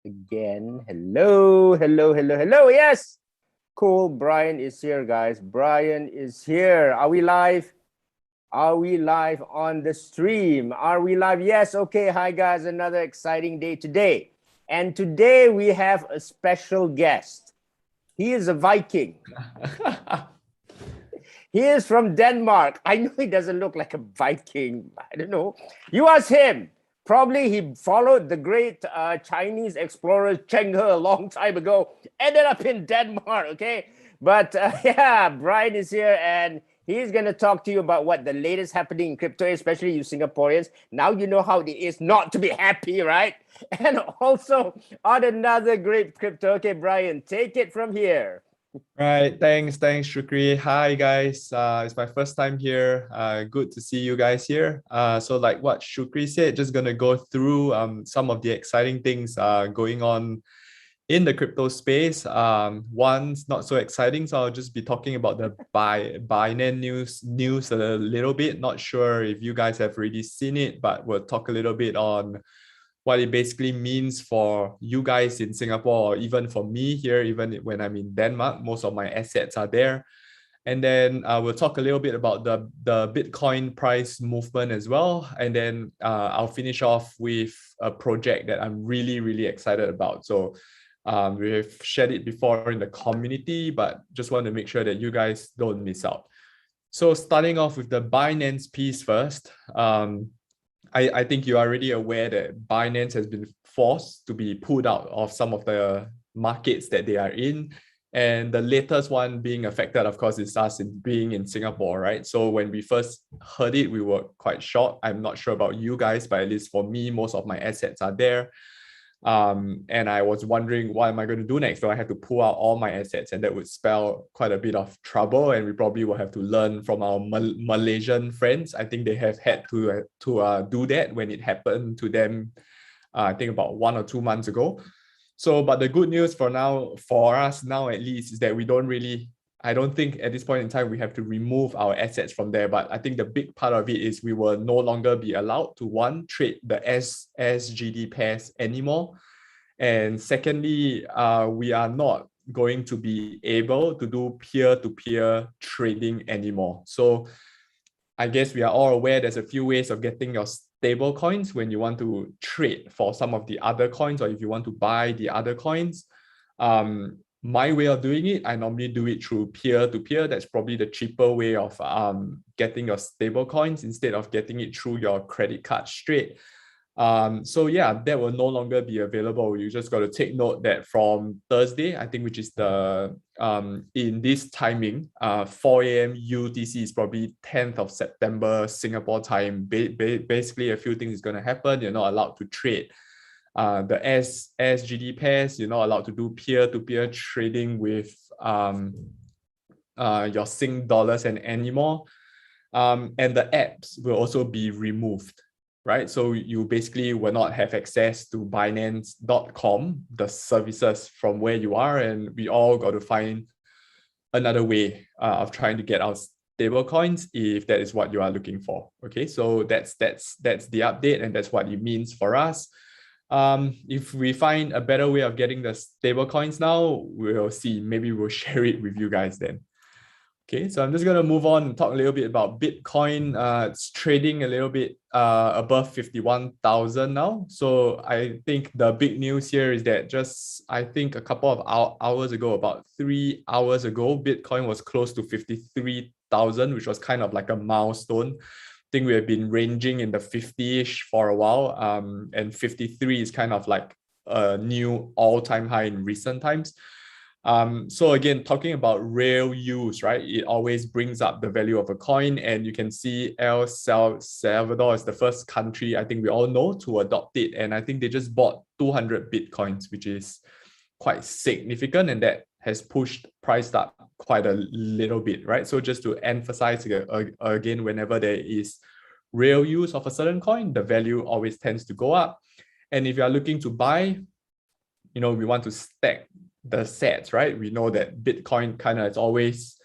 again. Hello, hello, hello, hello. Yes, cool. Brian is here, guys. Brian is here. Are we live? Are we live on the stream? Are we live? Yes. Okay. Hi, guys. Another exciting day today. And today we have a special guest. He is a Viking. He is from Denmark. I know he doesn't look like a Viking. I don't know. You ask him. Probably he followed the great Chinese explorer Cheng He a long time ago. Ended up in Denmark, okay? But yeah, Brian is here and he's going to talk to you about what the latest happening in crypto, especially you Singaporeans. Now you know how it is not to be happy, right? And also on another great crypto. Okay, Brian, take it from here. Right, thanks, Shukri. Hi guys, it's my first time here. Good to see you guys here. So like what Shukri said, just gonna go through some of the exciting things going on in the crypto space. One's not so exciting, so I'll just be talking about the Binance news a little bit. Not sure if you guys have already seen it, but we'll talk a little bit on what it basically means for you guys in Singapore, or even for me here, even when I'm in Denmark. Most of my assets are there. And then we'll talk a little bit about the Bitcoin price movement as well. And then I'll finish off with a project that I'm really, really excited about. So we've shared it before in the community, but just want to make sure that you guys don't miss out. So starting off with the Binance piece first. I think you're already aware that Binance has been forced to be pulled out of some of the markets that they are in. And the latest one being affected, of course, is us being in Singapore, right? So when we first heard it, we were quite shocked. I'm not sure about you guys, but at least for me, most of my assets are there. And I was wondering, what am I going to do next? So I had to pull out all my assets, and that would spell quite a bit of trouble. And we probably will have to learn from our Malaysian friends. I think they have had to do that when it happened to them. I think about 1 or 2 months ago. So, but the good news for now, for us now at least, is that we don't really, I don't think at this point in time we have to remove our assets from there. But I think the big part of it is we will no longer be allowed to, one, trade the SGD pairs anymore. And secondly, we are not going to be able to do peer-to-peer trading anymore. So I guess we are all aware there's a few ways of getting your stable coins when you want to trade for some of the other coins, or if you want to buy the other coins. My way of doing it, I normally do it through peer-to-peer. That's probably the cheaper way of getting your stable coins instead of getting it through your credit card straight. So yeah, that will no longer be available. You just got to take note that from Thursday, I think, which is the in this timing, 4 a.m. UTC is probably 10th of September Singapore time. Basically, a few things is going to happen. You're not allowed to trade the SGD pairs. You're not allowed to do peer-to-peer trading with your Sing dollars and anymore. And the apps will also be removed, right? So you basically will not have access to Binance.com, the services from where you are, and we all got to find another way of trying to get our stable coins if that is what you are looking for. Okay, so that's the update, and that's what it means for us. If we find a better way of getting the stable coins now, we'll see. Maybe we'll share it with you guys then. Okay, so I'm just going to move on and talk a little bit about Bitcoin. It's trading a little bit above 51,000 now. So I think the big news here is that just, I think a couple of hours ago, about 3 hours ago, Bitcoin was close to 53,000, which was kind of like a milestone. I think we have been ranging in the 50-ish for a while. And 53 is kind of like a new all-time high in recent times. So again, talking about real use, right? It always brings up the value of a coin, and you can see El Salvador is the first country I think we all know to adopt it, and I think they just bought 200 Bitcoins, which is quite significant, and that has pushed price up quite a little bit, right? So just to emphasize again, whenever there is real use of a certain coin, the value always tends to go up. And if you are looking to buy, we want to stack the sets, right? We know that Bitcoin kind of is always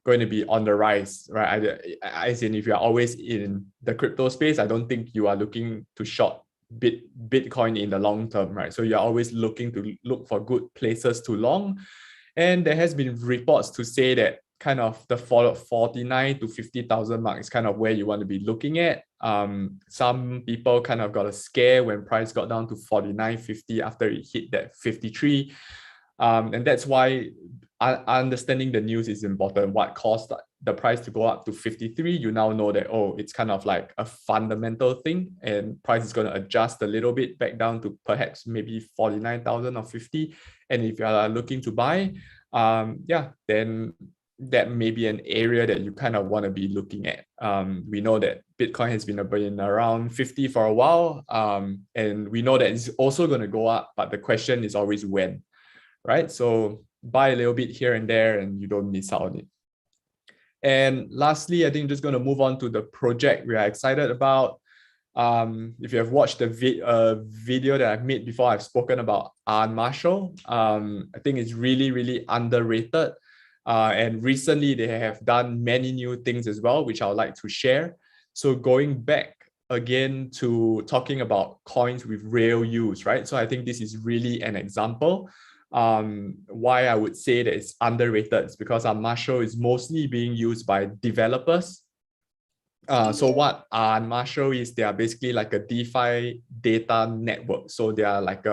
going to be on the rise, right? As in, if you're always in the crypto space, I don't think you are looking to short Bitcoin in the long term, right? So you're always looking to look for good places to long. And there has been reports to say that kind of the 49 to 50,000 mark is kind of where you want to be looking at. Some people kind of got a scare when price got down to 49.50 after it hit that 53. And that's why understanding the news is important. What caused the price to go up to 53? You now know that, oh, it's kind of like a fundamental thing, and price is going to adjust a little bit back down to perhaps maybe 49,000 or 50. And if you are looking to buy, then that may be an area that you kind of want to be looking at. We know that Bitcoin has been around 50 for a while, and we know that it's also going to go up, but the question is always when, right? So buy a little bit here and there and you don't miss out on it. And lastly, I think just going to move on to the project we are excited about. If you have watched the video that I've made before, I've spoken about Arn Marshall. I think it's really, really underrated. And recently they have done many new things as well, which I would like to share. So going back again to talking about coins with real use, right? So I think this is really an example. Why I would say that it's underrated is because Arn Marshall is mostly being used by developers. So what Arn Marshall is, they are basically like a DeFi data network. So they are like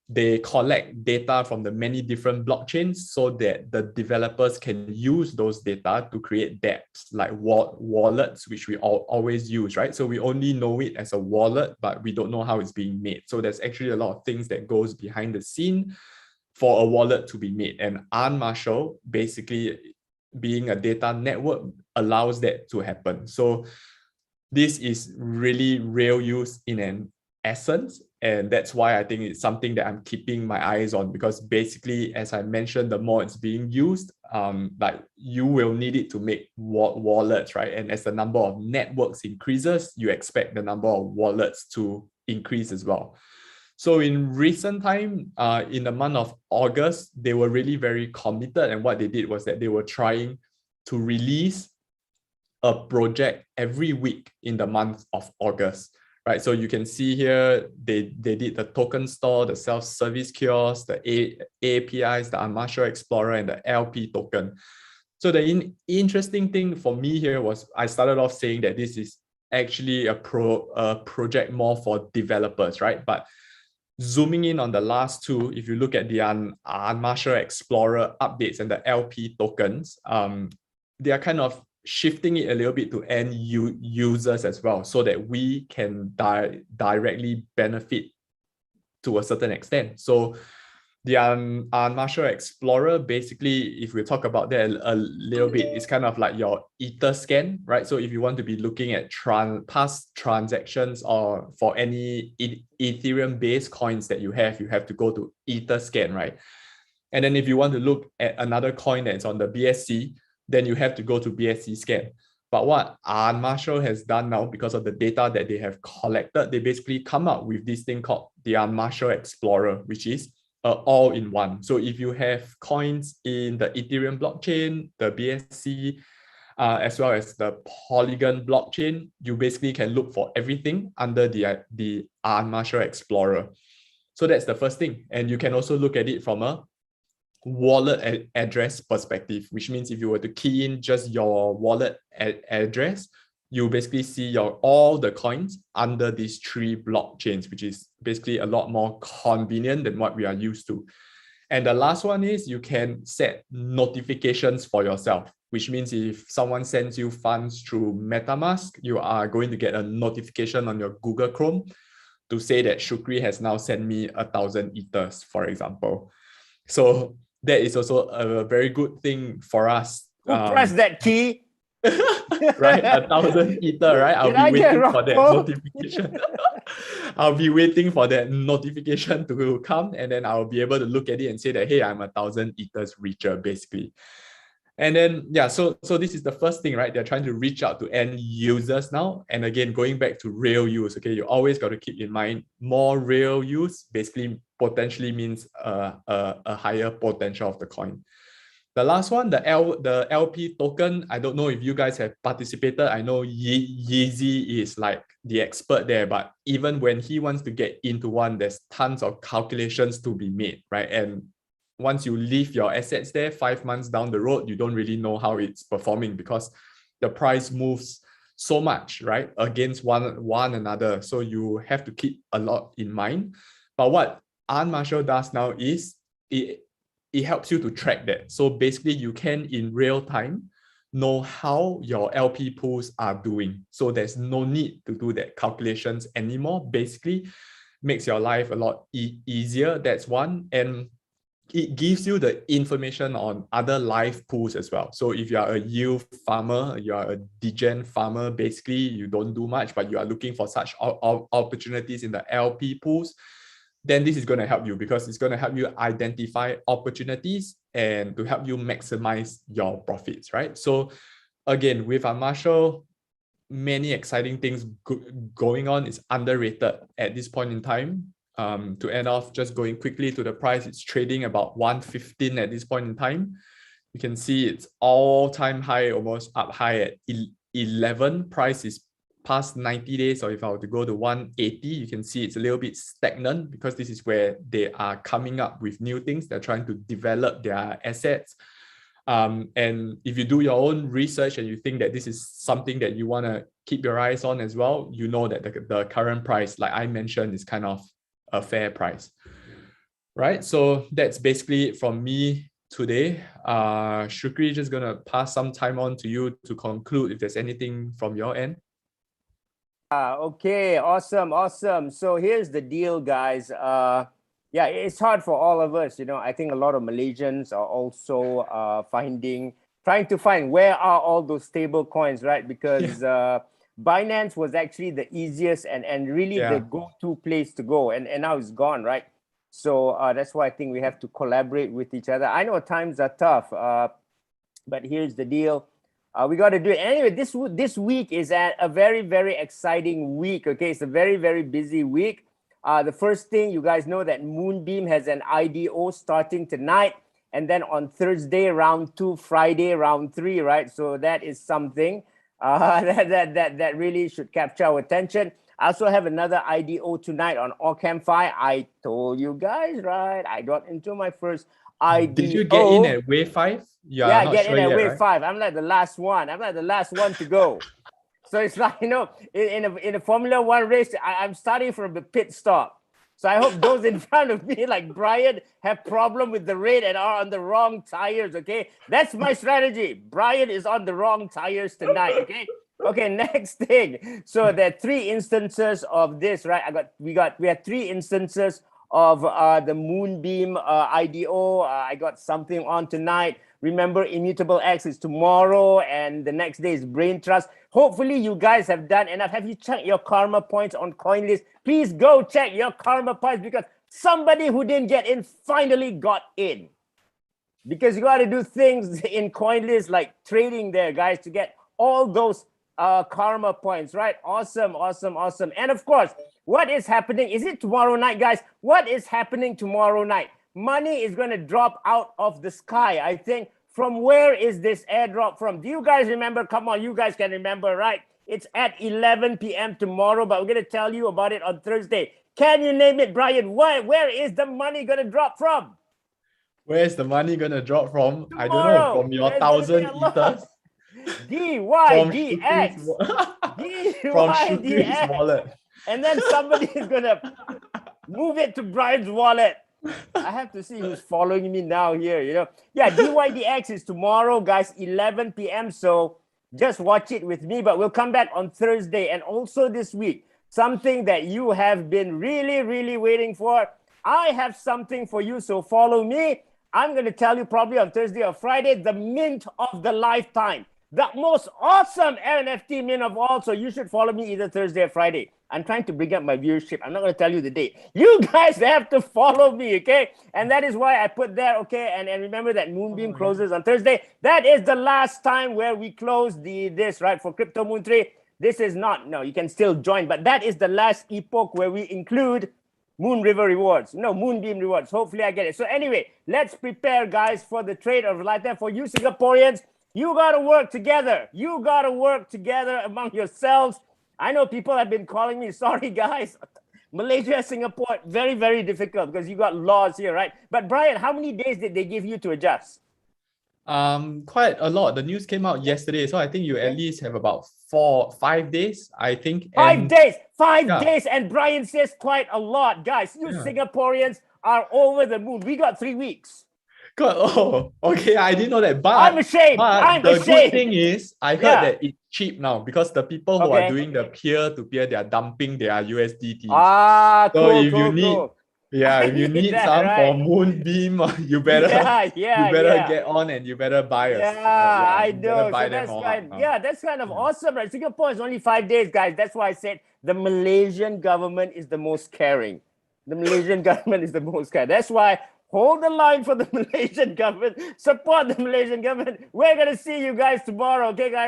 they collect data from the many different blockchains so that the developers can use those data to create dApps like wallets, which we always use, right? So we only know it as a wallet, but we don't know how it's being made. So there's actually a lot of things that goes behind the scene for a wallet to be made. And Arn Marshall, basically being a data network, allows that to happen. So this is really real use in an essence. And that's why I think it's something that I'm keeping my eyes on, because basically, as I mentioned, the more it's being used, like you will need it to make wallets, right? And as the number of networks increases, you expect the number of wallets to increase as well. So in recent time, in the month of August, they were really very committed. And what they did was that they were trying to release a project every week in the month of August. Right, so you can see here, they did the token store, the self-service kiosk, the APIs, the Arn Marshall Explorer, and the LP token. So the interesting thing for me here was I started off saying that this is actually a project more for developers, right? But zooming in on the last two, if you look at the Arn Marshall Explorer updates and the LP tokens, they are kind of shifting it a little bit to end users as well, so that we can directly benefit to a certain extent. So the Arn Marshall Explorer, basically, if we talk about that a little bit, it's kind of like your Etherscan, right? So if you want to be looking at past transactions or for any Ethereum-based coins that you have to go to Etherscan, right? And then if you want to look at another coin that's on the BSC, then you have to go to BSC scan. But what Arn Marshall has done now, because of the data that they have collected, they basically come up with this thing called the Arn Marshall Explorer, which is all-in-one. So if you have coins in the Ethereum blockchain, the BSC, as well as the Polygon blockchain, you basically can look for everything under the Arn Marshall Explorer. So that's the first thing. And you can also look at it from a wallet address perspective, which means if you were to key in just your wallet address, you basically see all the coins under these three blockchains, which is basically a lot more convenient than what we are used to. And the last one is you can set notifications for yourself, which means if someone sends you funds through MetaMask, you are going to get a notification on your Google Chrome to say that Shukri has now sent me 1,000 ethers, for example. So that is also a very good thing for us. Who pressed that key? Right, 1,000 ether, right? I'll be waiting for that notification. I'll be waiting for that notification to come, and then I'll be able to look at it and say that, hey, I'm 1,000 ethers richer, basically. And then, yeah, so this is the first thing, right? They're trying to reach out to end users now. And again, going back to real use, okay, you always got to keep in mind more real use basically potentially means a higher potential of the coin. The last one, the LP token, I don't know if you guys have participated. I know Yeezy is like the expert there, but even when he wants to get into one, there's tons of calculations to be made, right? And once you leave your assets there, 5 months down the road, you don't really know how it's performing because the price moves so much, right, against one another. So you have to keep a lot in mind. But what Aunt Marshall does now is it helps you to track that. So basically you can in real time know how your LP pools are doing. So there's no need to do that calculations anymore. Basically makes your life a lot easier. That's one. And it gives you the information on other live pools as well. So if you are a yield farmer, you are a degen farmer, basically you don't do much, but you are looking for such opportunities in the LP pools, then this is going to help you because it's going to help you identify opportunities and to help you maximize your profits, right? So again, with Marshall, many exciting things going on. It's underrated at this point in time. To end off, just going quickly to the price, it's trading about 115 at this point in time. You can see it's all-time high, almost up high at 11. Price is past 90 days, or if I were to go to 180, you can see it's a little bit stagnant because this is where they are coming up with new things. They're trying to develop their assets. And if you do your own research and you think that this is something that you want to keep your eyes on as well, you know that the current price, like I mentioned, is kind of a fair price, right? So that's basically it from me today. Shukri, just gonna pass some time on to you to conclude if there's anything from your end. Okay, awesome. So here's the deal, guys. Yeah, it's hard for all of us. I think a lot of Malaysians are also trying to find where are all those stable coins, right? Because Binance was actually the easiest and really the go-to place to go, and now it's gone, right? So that's why I think we have to collaborate with each other. I know times are tough, but here's the deal. We got to do it. Anyway, this week is a very, very exciting week, okay? It's a very, very busy week. The first thing, you guys know that Moonbeam has an IDO starting tonight, and then on Thursday, round 2, Friday, round 3, right? So that is something that really should capture our attention. I also have another IDO tonight on Ocamfi. I told you guys, right? I got into my first IDO. Did you get in at wave 5? Yeah, get in at wave 5. I'm like the last one. I'm like the last one to go. So it's like, in a Formula 1 race, I'm starting from the pit stop. So I hope those in front of me, like Brian, have problem with the rain and are on the wrong tires, okay? That's my strategy. Brian is on the wrong tires tonight, okay? Okay, next thing. So there are 3 instances of this, right? We had 3 instances of the Moonbeam IDO. I got something on tonight. Remember, Immutable X is tomorrow, and the next day is Brain Trust. Hopefully, you guys have done enough. Have you checked your karma points on CoinList? Please go check your karma points because somebody who didn't get in finally got in. Because you got to do things in CoinList like trading there, guys, to get all those karma points, right? Awesome. And of course, what is happening? Is it tomorrow night, guys? What is happening tomorrow night? Money is going to drop out of the sky, I think. From where is this airdrop from? Do you guys remember? Come on, you guys can remember, right? It's at 11 p.m. tomorrow, but we're going to tell you about it on Thursday. Can you name it, Brian? Where is the money going to drop from? Where is the money going to drop from? Tomorrow. I don't know, from your 1,000 ethers? DYDX. From Shukri's wallet. And then somebody is going to move it to Brian's wallet. I have to see who's following me now here, Yeah, DYDX is tomorrow, guys, 11 p.m. So just watch it with me, but we'll come back on Thursday. And also this week, something that you have been really, really waiting for. I have something for you, so follow me. I'm going to tell you probably on Thursday or Friday, the mint of the lifetime. The most awesome NFT mint of all. So you should follow me either Thursday or Friday. I'm trying to bring up my viewership. I'm not going to tell you the date. You guys have to follow me, okay? And that is why I put there, okay? And remember that Moonbeam closes on Thursday. That is the last time where we close this, right? For Crypto Moon 3. This is not, no, you can still join. But that is the last epoch where we include Moon River Rewards. No, Moonbeam Rewards. Hopefully I get it. So anyway, let's prepare, guys, for the trade of lifetime. For you Singaporeans, you got to work together. You got to work together among yourselves. I know people have been calling me, sorry, guys. Malaysia, Singapore, very, very difficult because you got laws here, right? But Brian, how many days did they give you to adjust? Quite a lot. The news came out yesterday, so I think you at least have about 4-5 days, I think. 5 days, five Yeah. days, and Brian says quite a lot, guys. You Yeah. Singaporeans are over the moon. We got 3 weeks. God, oh, okay, I didn't know that. But I'm ashamed. But I'm the ashamed. good thing is, I heard Yeah. that it's cheap now because the people who Okay. are doing the peer-to-peer, they are dumping their USDT. Ah, So cool, if cool, you need, cool. yeah, I if you need need that, some for right. Moonbeam, you better, Yeah, you better yeah. get on and you better buy us. Yeah, I you better know. buy So them that's all kind. up. Yeah, that's kind of awesome, right? Singapore is only 5 days, guys. That's why I said the Malaysian government is the most caring. The Malaysian government is the most caring. That's why hold the line for the Malaysian government. Support the Malaysian government. We're gonna see you guys tomorrow, okay, guys?